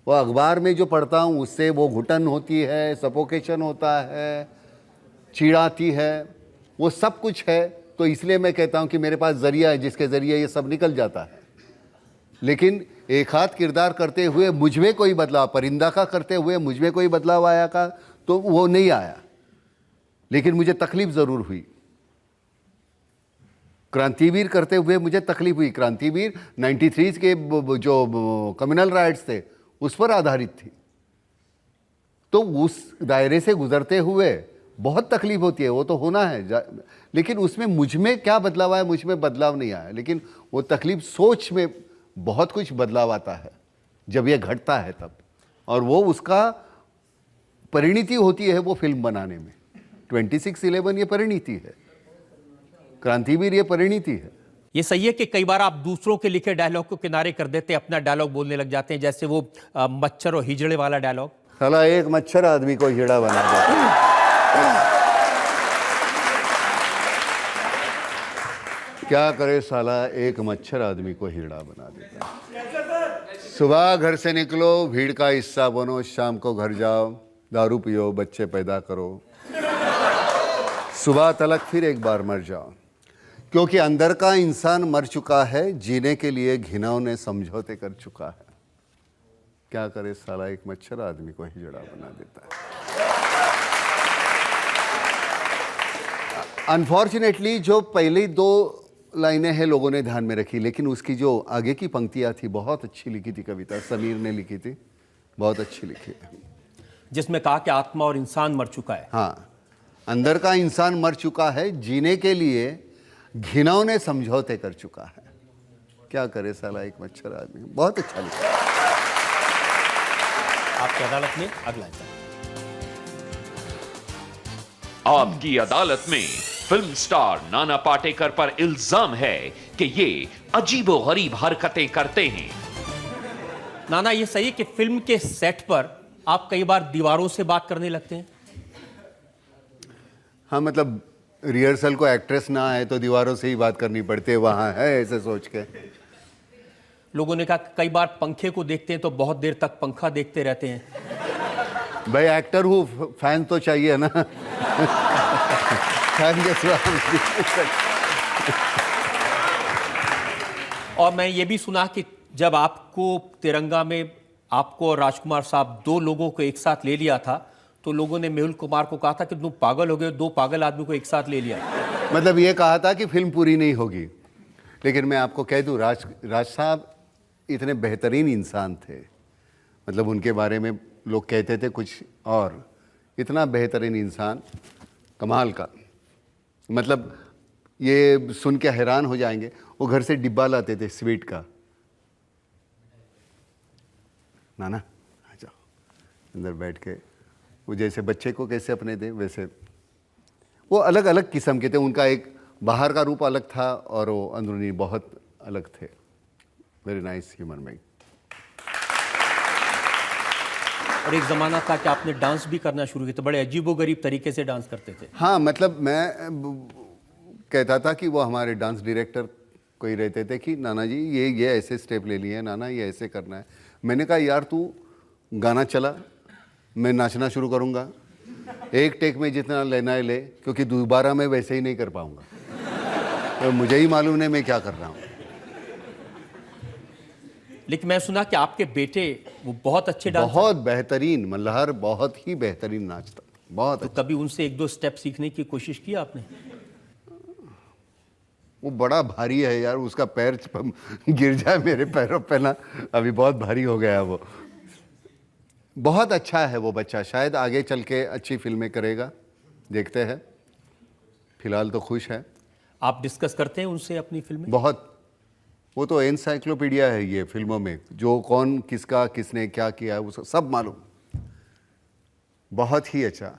वो अखबार में जो पढ़ता हूँ उससे वो घुटन होती है, सफोकेशन होता है, चीड़ आती है, वो सब कुछ है। तो इसलिए मैं कहता हूँ कि मेरे पास जरिया है जिसके ज़रिए ये सब निकल जाता है। लेकिन एक हाथ किरदार करते हुए मुझ में कोई बदलाव, परिंदा का करते हुए मुझ में कोई बदलाव आया का तो वो नहीं आया। लेकिन मुझे तकलीफ ज़रूर हुई। क्रांतिवीर करते हुए मुझे तकलीफ हुई। क्रांतिवीर 93 के जो कम्युनल राइट्स थे उस पर आधारित थी। तो उस दायरे से गुजरते हुए बहुत तकलीफ होती है, वो तो होना है। लेकिन उसमें मुझ में क्या बदलाव आया? मुझ में बदलाव नहीं आया। लेकिन वो तकलीफ, सोच में बहुत कुछ बदलाव आता है जब ये घटता है तब। और वो उसका परिणति होती है वो फिल्म बनाने में। 2611 ये परिणति है, क्रांतिवीर ये परिणति है। ये सही है कि कई बार आप दूसरों के लिखे डायलॉग को किनारे कर देते, अपना डायलॉग बोलने लग जाते हैं, जैसे वो मच्छर और हिजड़े वाला डायलॉग? साला एक मच्छर आदमी को हीड़ा बना देता। क्या करे साला, एक मच्छर आदमी को हीड़ा बना देता। सुबह घर से निकलो, भीड़ का हिस्सा बनो, शाम को घर जाओ, दारू पियो, बच्चे पैदा करो, सुबह तलक फिर एक बार मर जाओ। क्योंकि अंदर का इंसान मर चुका है, जीने के लिए घिनौने समझौते कर चुका है। क्या करे साला, एक मच्छर आदमी को हिजड़ा बना देता है। अनफॉर्चुनेटली जो पहली 2 लाइनें हैं लोगों ने ध्यान में रखी, लेकिन उसकी जो आगे की पंक्तियां थी बहुत अच्छी लिखी थी कविता, समीर ने लिखी थी, बहुत अच्छी लिखी है। जिसमें कहा कि आत्मा और इंसान मर चुका है। हाँ, अंदर का इंसान मर चुका है, जीने के लिए घिनौने समझौते कर चुका है। क्या करे साला एक मच्छर आदमी। बहुत अच्छा लिखा। आपकी अदालत में अगला हिस्सा। आपकी अदालत में फिल्म स्टार नाना पाटेकर पर इल्जाम है कि ये अजीबोगरीब हरकतें करते हैं। नाना, ये सही है कि फिल्म के सेट पर आप कई बार दीवारों से बात करने लगते हैं? हाँ, मतलब रिहर्सल को एक्ट्रेस ना आए तो दीवारों से ही बात करनी पड़ती है, वहाँ है ऐसे सोच के। लोगों ने कहा कि कई बार पंखे को देखते हैं तो बहुत देर तक पंखा देखते रहते हैं। भाई एक्टर हूँ, फैन तो चाहिए ना। फैन के सिवा हम नहीं कर सकते। और मैं ये भी सुना कि जब आपको तिरंगा में आपको और राजकुमार साहब 2 लोगों को एक साथ ले लिया था तो लोगों ने मेहुल कुमार को कहा था कि तुम पागल हो गए, 2 पागल आदमी को एक साथ ले लिया। मतलब ये कहा था कि फिल्म पूरी नहीं होगी, लेकिन मैं आपको कह दूं राज साहब इतने बेहतरीन इंसान थे। मतलब उनके बारे में लोग कहते थे कुछ और, इतना बेहतरीन इंसान, कमाल का। मतलब ये सुन के हैरान हो जाएंगे, वो घर से डिब्बा लाते थे स्वीट का। नाना आ जाओ, अंदर बैठ के वो जैसे बच्चे को कैसे अपने दे वैसे वो अलग अलग किस्म के थे। उनका एक बाहर का रूप अलग था और वो अंदरूनी बहुत अलग थे। Very nice human being. और एक ज़माना था कि आपने डांस भी करना शुरू किया, तो बड़े अजीबोगरीब तरीके से डांस करते थे। हाँ, मतलब मैं कहता था कि वो हमारे डांस डायरेक्टर कोई रहते थे कि नाना जी ये ऐसे स्टेप ले लिए हैं, नाना ये ऐसे करना है। मैंने कहा यार तू गाना चला, मैं नाचना शुरू करूँगा, एक टेक में जितना लेना है ले, क्योंकि दोबारा मैं वैसे ही नहीं कर पाऊँगा। तो मुझे ही मालूम नहीं मैं क्या कर रहा हूँ। लेकिन मैं सुना कि आपके बेटे वो बहुत अच्छे डांसर, बहुत बेहतरीन, मल्हार बहुत ही बेहतरीन नाचता, बहुत तो अच्छा। कभी उनसे 1-2 स्टेप सीखने की कोशिश की आपने? वो बड़ा भारी है यार, उसका पैर गिर जाए मेरे पैरों पे ना, अभी बहुत भारी हो गया है वो। बहुत अच्छा है वो बच्चा, शायद आगे चल के अच्छी फिल्में करेगा, देखते हैं। फिलहाल तो खुश है। आप डिस्कस करते हैं उनसे अपनी फिल्में? बहुत, वो तो एनसाइक्लोपीडिया है ये फिल्मों में, जो कौन किसका किसने क्या किया है वो सब मालूम। बहुत ही अच्छा।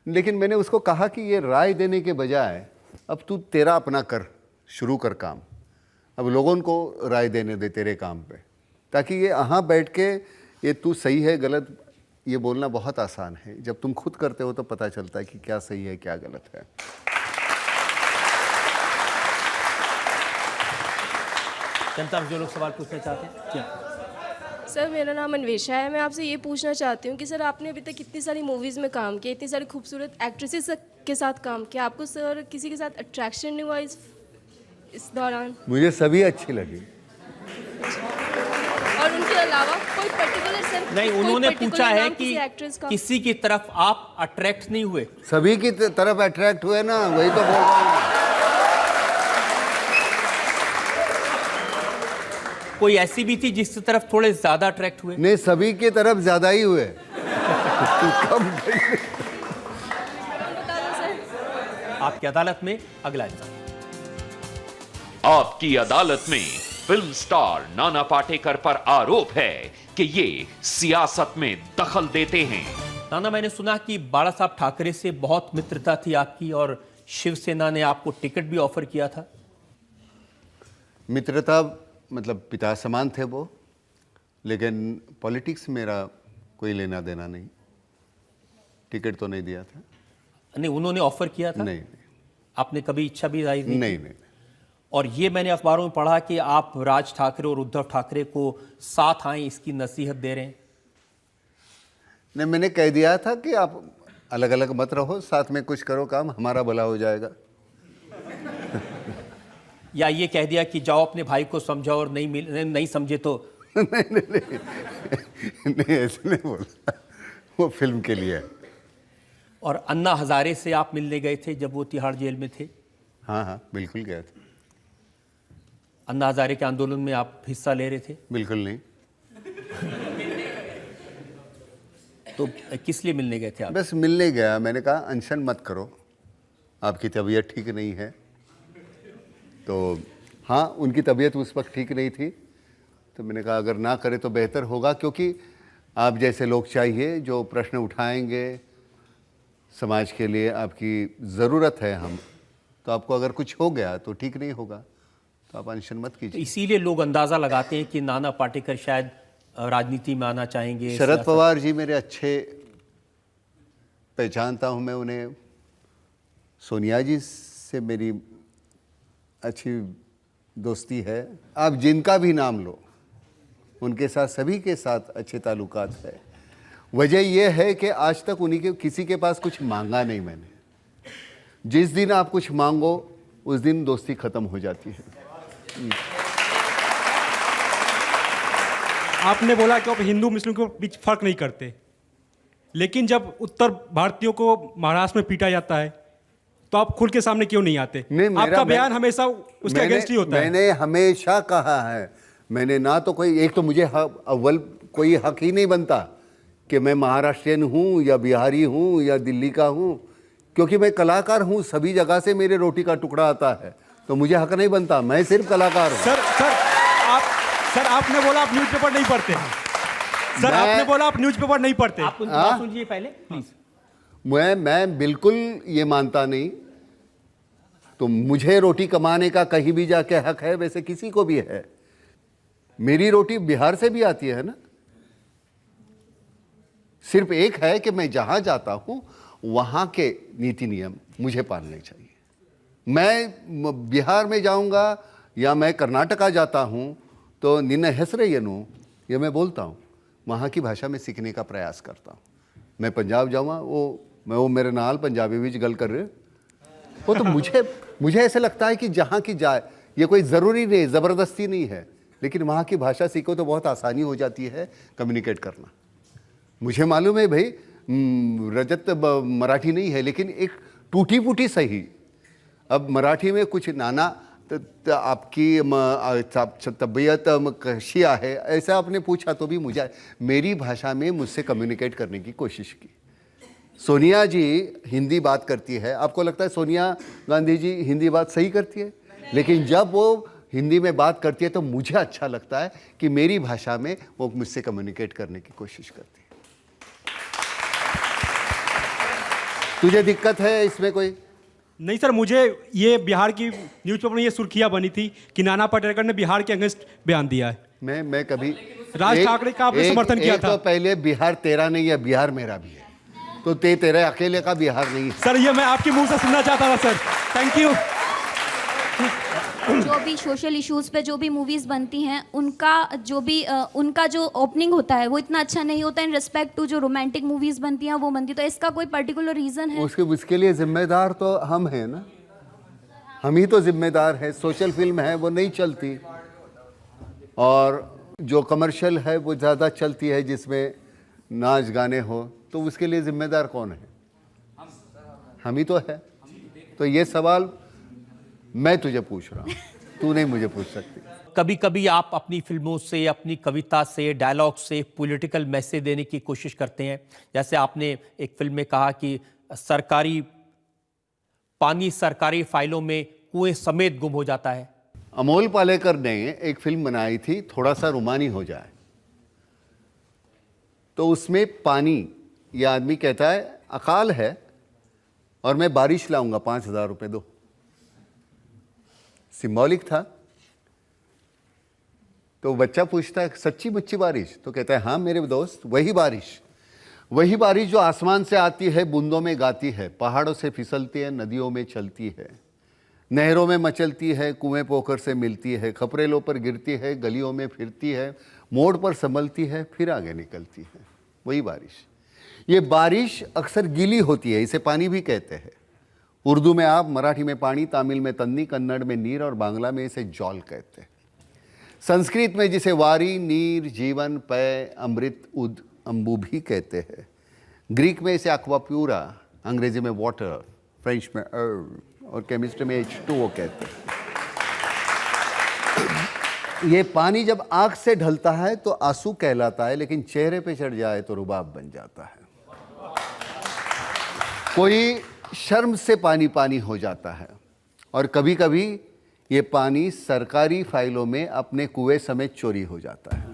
लेकिन मैंने उसको कहा कि ये राय देने के बजाय अब तू तेरा अपना कर, शुरू कर काम। अब लोगों को राय देने दे तेरे काम पे, ताकि ये यहाँ बैठ के ये तू सही है गलत ये बोलना बहुत आसान है। जब तुम खुद करते हो तो पता चलता है कि क्या सही है क्या गलत है। जनता जो लोग सवाल पूछना चाहते हैं क्या? सर मेरा नाम अन्वेषा है। मैं आपसे ये पूछना चाहती हूँ कि सर आपने अभी तक कितनी सारी मूवीज़ में काम किया, इतनी सारी खूबसूरत एक्ट्रेसेस के साथ काम किया, आपको सर किसी के साथ अट्रैक्शन नहीं हुआ इस दौरान? मुझे सभी अच्छी लगी। और उनके अलावा कोई पर्टिकुलर सर? नहीं, कोई उन्होंने particular पूछा है नाम कि किसी एक्ट्रेस का? किसी की तरफ आप अट्रैक्ट नहीं हुए? सभी की तरफ अट्रैक्ट हुए ना, वही तो बोल रहा हूँ। कोई ऐसी भी थी जिसकी तरफ थोड़े ज्यादा अट्रैक्ट हुए? नहीं, सभी की तरफ ज्यादा ही हुए। कम बता दो सर। आपकी अदालत में अगला हिस्सा। आपकी अदालत में फिल्म स्टार नाना पाटेकर पर आरोप है कि ये सियासत में दखल देते हैं। नाना, मैंने सुना कि बाला साहब ठाकरे से बहुत मित्रता थी आपकी और शिवसेना ने आपको टिकट भी ऑफर किया था। मित्रता मतलब पिता समान थे वो, लेकिन पॉलिटिक्स मेरा कोई लेना देना नहीं। टिकट तो नहीं दिया था। नहीं, उन्होंने ऑफर किया था? नहीं, आपने कभी इच्छा भी जाहिर नहीं, की? नहीं। और ये मैंने अखबारों में पढ़ा कि आप राज ठाकरे और उद्धव ठाकरे को साथ आए इसकी नसीहत दे रहे हैं। नहीं, मैंने कह दिया था कि आप अलग अलग मत रहो, साथ में कुछ करो काम, हमारा भला हो जाएगा। या ये कह दिया कि जाओ अपने भाई को समझाओ और नहीं समझे तो? नहीं, ऐसे नहीं बोला, वो फिल्म के लिए है। और अन्ना हजारे से आप मिलने गए थे जब वो तिहाड़ जेल में थे? हाँ हाँ बिल्कुल गया था। अन्ना हजारे के आंदोलन में आप हिस्सा ले रहे थे? बिल्कुल नहीं। तो किस लिए मिलने गए थे आप? बस मिलने गया। मैंने कहा अनशन मत करो, आपकी तबीयत ठीक नहीं है। तो हाँ, उनकी तबीयत उस वक्त ठीक नहीं थी, तो मैंने कहा अगर ना करे तो बेहतर होगा, क्योंकि आप जैसे लोग चाहिए जो प्रश्न उठाएंगे समाज के लिए, आपकी ज़रूरत है हम। तो आपको अगर कुछ हो गया तो ठीक नहीं होगा, तो आप अनशन मत तो कीजिए। इसीलिए लोग अंदाजा लगाते हैं कि नाना पाटेकर शायद राजनीति में आना चाहेंगे। शरद पवार जी मेरे अच्छे पहचानता हूँ मैं उन्हें। सोनिया जी से मेरी अच्छी दोस्ती है। आप जिनका भी नाम लो, उनके साथ सभी के साथ अच्छे ताल्लुकात है। वजह यह है कि आज तक उन्हीं के किसी के पास कुछ मांगा नहीं मैंने। जिस दिन आप कुछ मांगो उस दिन दोस्ती ख़त्म हो जाती है। आपने बोला कि आप हिंदू मुस्लिम के बीच फर्क नहीं करते, लेकिन जब उत्तर भारतीयों को महाराष्ट्र में पीटा जाता है तो आप खुल के सामने क्यों नहीं आते? आपका बयान हमेशा उसके अगेंस्ट ही होता है। मैंने हमेशा कहा है, मैंने ना तो कोई एक तो मुझे अव्वल कोई हक ही नहीं बनता कि मैं महाराष्ट्रियन हूँ या बिहारी हूँ या दिल्ली का हूँ, क्योंकि मैं कलाकार हूँ। सभी जगह से मेरे रोटी का टुकड़ा आता है, तो मुझे हक नहीं बनता। मैं सिर्फ कलाकार हूँ। सर आपने बोला आप न्यूज़पेपर नहीं पढ़ते। सर आपने बोला आप न्यूज़पेपर नहीं पढ़ते। आप बात सुनिए पहले प्लीज। मैं बिल्कुल ये मानता नहीं। तो मुझे रोटी कमाने का कहीं भी जाके हक है, वैसे किसी को भी है। मेरी रोटी बिहार से भी आती है ना। सिर्फ एक है कि मैं जहां जाता हूं वहां के नीति नियम मुझे पालने चाहिए। मैं बिहार में जाऊंगा या मैं कर्नाटका जाता हूं तो निन्न हेसरेयनु ये मैं बोलता हूं, वहां की भाषा में सीखने का प्रयास करता हूं। मैं पंजाब जाऊंगा, वो मेरे नाल पंजाबी विच गल कर रहे वो, तो मुझे ऐसे लगता है कि जहाँ की जाए, ये कोई ज़रूरी नहीं, ज़बरदस्ती नहीं है, लेकिन वहाँ की भाषा सीखो तो बहुत आसानी हो जाती है कम्युनिकेट करना। मुझे मालूम है भाई, रजत मराठी नहीं है, लेकिन एक टूटी फूटी सही। अब मराठी में कुछ नाना आपकी तबीयत कशी है ऐसा आपने पूछा तो भी मुझे मेरी भाषा में मुझसे कम्युनिकेट करने की कोशिश की। सोनिया जी हिंदी बात करती है, आपको लगता है सोनिया गांधी जी हिंदी बात सही करती है? लेकिन जब वो हिंदी में बात करती है तो मुझे अच्छा लगता है कि मेरी भाषा में वो मुझसे कम्युनिकेट करने की कोशिश करती है। तुझे दिक्कत है इसमें कोई? नहीं सर, मुझे ये बिहार की न्यूज़पेपर में ये सुर्खियां बनी थी कि नाना पाटेकर ने बिहार के अगेंस्ट बयान दिया है। मैं कभी राज ठाकरे का आपने समर्थन किया था। तो पहले बिहार तेरा नहीं है, बिहार मेरा भी है, तो तेरे अकेले का बिहार नहीं है। सर ये मैं आपके मुंह से सुनना चाहता था सर। Thank you. जो भी सोशल इश्यूज पे जो भी मूवीज बनती हैं उनका जो ओपनिंग होता है वो इतना अच्छा नहीं होता इन रिस्पेक्ट टू जो रोमांटिक मूवीज बनती हैं वो बनती। तो इसका कोई पर्टिकुलर रीजन है? उसके लिए जिम्मेदार तो हम हैं ना, हम ही तो जिम्मेदार हैं। सोशल फिल्म है वो नहीं चलती, और जो कमर्शियल है वो ज़्यादा चलती है जिसमें नाच गाने हो, तो उसके लिए जिम्मेदार कौन है? हम ही तो है। तो ये सवाल मैं तुझे पूछ रहा हूँ, तू नहीं मुझे पूछ सकती। कभी कभी आप अपनी फिल्मों से, अपनी कविता से, डायलॉग से पॉलिटिकल मैसेज देने की कोशिश करते हैं। जैसे आपने एक फिल्म में कहा कि पानी सरकारी फाइलों में कुएं समेत गुम हो जाता है। अमोल पालेकर ने एक फिल्म बनाई थी, थोड़ा सा रुमानी हो जाए, तो उसमें पानी, ये आदमी कहता है अकाल है और मैं बारिश लाऊंगा, 5,000 रुपये दो। सिंबॉलिक था। तो बच्चा पूछता है सच्ची मुच्ची बारिश? तो कहता है हाँ मेरे दोस्त, वही बारिश जो आसमान से आती है, बूंदों में गाती है, पहाड़ों से फिसलती है, नदियों में चलती है, नहरों में मचलती है, कुएं पोखर से मिलती है, खपरेलों पर गिरती है, गलियों में फिरती है, मोड़ पर संभलती है, फिर आगे निकलती है, वही बारिश। ये बारिश अक्सर गीली होती है, इसे पानी भी कहते हैं। उर्दू में आप, मराठी में पानी, तमिल में तन्नी, कन्नड़ में नीर और बांग्ला में इसे जौल कहते हैं। संस्कृत में जिसे वारी, नीर, जीवन, पेय, अमृत, उद, अम्बु भी कहते हैं। ग्रीक में इसे एक्वाप्यूरा, अंग्रेजी में वाटर, फ्रेंच में और केमिस्ट्री में H2O कहते हैं। ये पानी जब आंख से ढलता है तो आंसू कहलाता है, लेकिन चेहरे पे चढ़ जाए तो रुबाब बन जाता है। कोई शर्म से पानी पानी हो जाता है, और कभी कभी ये पानी सरकारी फाइलों में अपने कुएं समेत चोरी हो जाता है।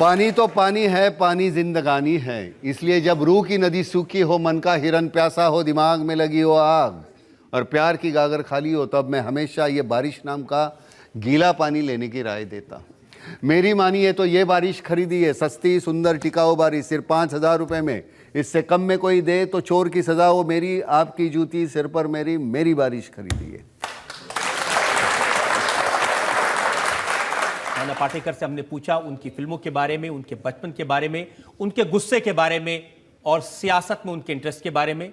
पानी तो पानी है, पानी जिंदगानी है। इसलिए जब रूह की नदी सूखी हो, मन का हिरन प्यासा हो, दिमाग में लगी हो आग और प्यार की गागर खाली हो, तब मैं हमेशा ये बारिश नाम का गीला पानी लेने की राय देता हूँ। मेरी मानिए तो ये बारिश खरीदी है, सस्ती सुंदर टिकाऊ बारिश, सिर्फ 5,000 रुपये में। इससे कम में कोई दे तो चोर की सजा हो मेरी, आपकी जूती सिर पर मेरी बारिश खरीदी है। नाना पाटेकर से हमने पूछा उनकी फिल्मों के बारे में, उनके बचपन के बारे में, उनके गुस्से के बारे में और सियासत में उनके इंटरेस्ट के बारे में।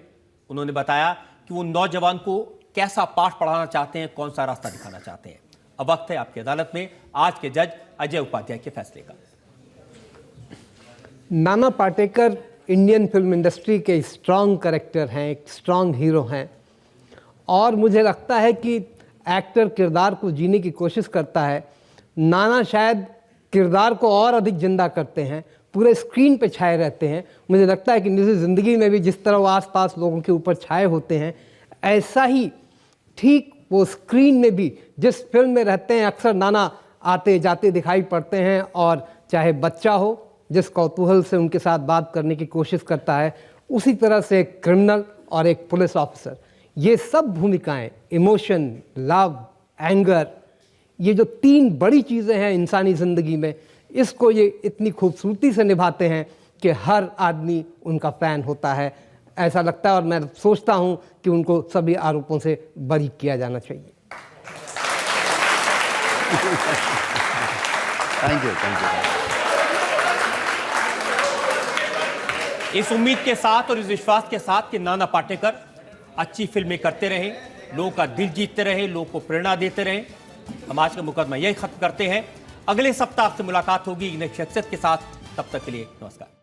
उन्होंने बताया कि वो नौजवान को कैसा पाठ पढ़ाना चाहते हैं, कौन सा रास्ता दिखाना चाहते हैं। अब वक्त है आपकी अदालत में आज के जज अजय उपाध्याय के फैसले का। Nana Patekar Indian film industry के स्ट्रांग कैरेक्टर हैं, एक स्ट्रांग हीरो हैं, और मुझे लगता है कि एक्टर किरदार को जीने की कोशिश करता है। नाना शायद किरदार को और अधिक जिंदा करते हैं, पूरे स्क्रीन पे छाए रहते हैं। मुझे लगता है कि निजी ज़िंदगी में भी जिस तरह वो आसपास लोगों के ऊपर छाए होते हैं, ऐसा ही ठीक वो स्क्रीन में भी जिस फिल्म में रहते हैं अक्सर नाना आते जाते दिखाई पड़ते हैं। और चाहे बच्चा हो जिस कौतूहल से उनके साथ बात करने की कोशिश करता है, उसी तरह से एक क्रिमिनल और एक पुलिस ऑफिसर, ये सब भूमिकाएं, इमोशन, लव, एंगर, ये जो 3 बड़ी चीज़ें हैं इंसानी ज़िंदगी में, इसको ये इतनी खूबसूरती से निभाते हैं कि हर आदमी उनका फ़ैन होता है, ऐसा लगता है। और मैं सोचता हूं कि उनको सभी आरोपों से बरी किया जाना चाहिए। Thank you. इस उम्मीद के साथ और इस विश्वास के साथ कि नाना पाटेकर अच्छी फिल्में करते रहे, लोगों का दिल जीतते रहे, लोगों को प्रेरणा देते रहे, हम आज का मुकदमा यही खत्म करते हैं। अगले सप्ताह आपसे मुलाकात होगी नई शख्सियत के साथ। तब तक के लिए नमस्कार।